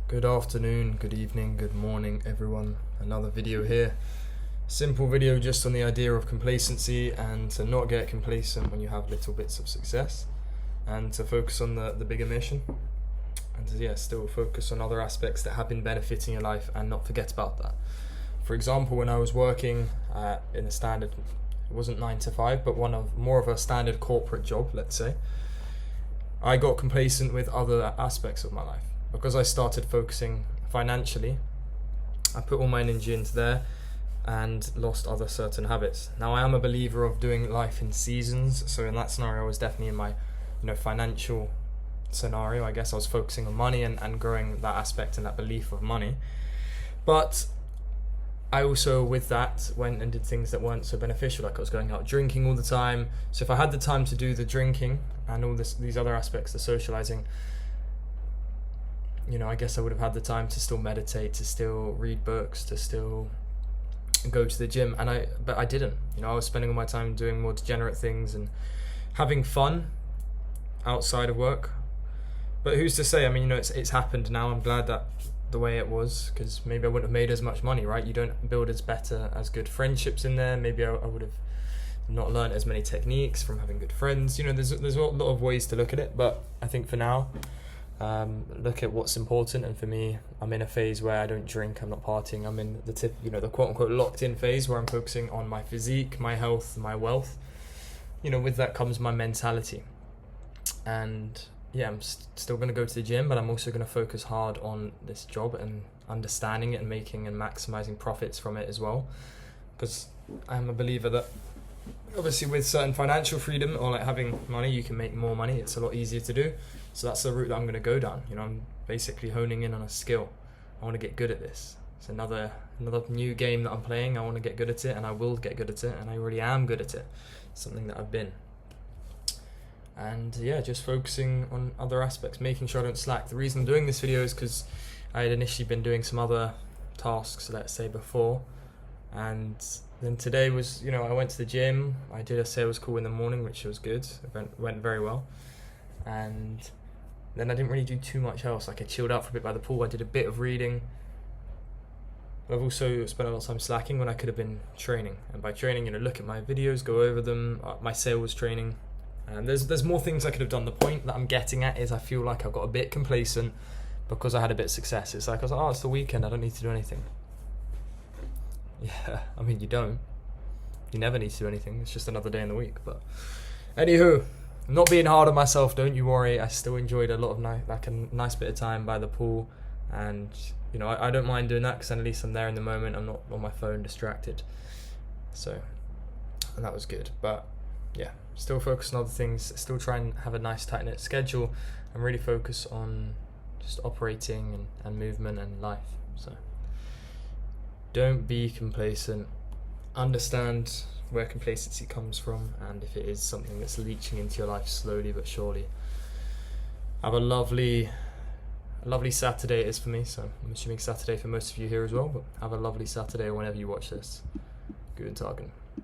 Good afternoon, good evening, good morning everyone. Another video here. Simple video just on the idea of complacency and to not get complacent when you have little bits of success, and to focus on the bigger mission, and to still focus on other aspects that have been benefiting your life and not forget about that. For example, when I was working in a standard, it wasn't 9 to 5, but more of a standard corporate job, let's say, I got complacent with other aspects of my life. Because I started focusing financially, I put all my energy into there and lost other certain habits. Now, I am a believer of doing life in seasons, so in that scenario I was definitely in my financial scenario. I guess I was focusing on money and growing that aspect and that belief of money. But I also, with that, went and did things that weren't so beneficial, like I was going out drinking all the time. So if I had the time to do the drinking and all these other aspects, the socializing, I guess I would have had the time to still meditate, to still read books, to still go to the gym, but I didn't. I was spending all my time doing more degenerate things and having fun outside of work. But who's to say? It's happened now. I'm glad that the way it was, because maybe I wouldn't have made as much money, right? You don't build as good friendships in there. Maybe I would have not learned as many techniques from having good friends. There's a lot of ways to look at it, but I think for now, look at what's important. And for me, I'm in a phase where I don't drink, I'm not partying, I'm in the quote unquote locked in phase where I'm focusing on my physique, my health, my wealth. With that comes my mentality. And I'm still going to go to the gym, but I'm also going to focus hard on this job and understanding it and making and maximizing profits from it as well. Because I'm a believer that obviously with certain financial freedom, or like having money, you can make more money. It's a lot easier to do. So that's the route that I'm going to go down. I'm basically honing in on a skill. I want to get good at this. It's another new game that I'm playing. I want to get good at it, and I will get good at it, and I really am good at it. It's something that I've been. And just focusing on other aspects, making sure I don't slack. The reason I'm doing this video is because I had initially been doing some other tasks, let's say, before. And then today was, I went to the gym. I did a sales call in the morning, which was good. It went very well. And then I didn't really do too much else. Like I chilled out for a bit by the pool. I did a bit of reading. But I've also spent a lot of time slacking when I could have been training. And by training, look at my videos, go over them, my sales training. And there's more things I could have done. The point that I'm getting at is I feel like I've got a bit complacent because I had a bit of success. It's like I was like, it's the weekend, I don't need to do anything. Yeah, you don't. You never need to do anything. It's just another day in the week. But anywho, I'm not being hard on myself, don't you worry. I still enjoyed a lot of a nice bit of time by the pool, and I don't mind doing that because at least I'm there in the moment. I'm not on my phone distracted. So, and that was good. But still focus on other things. Still try and have a nice tight knit schedule, and really focus on just operating and movement and life. So don't be complacent. Understand where complacency comes from, and if it is something that's leaching into your life slowly but surely. Have a lovely Saturday it is for me, so I'm assuming Saturday for most of you here as well, but have a lovely Saturday whenever you watch this. Guten Tag.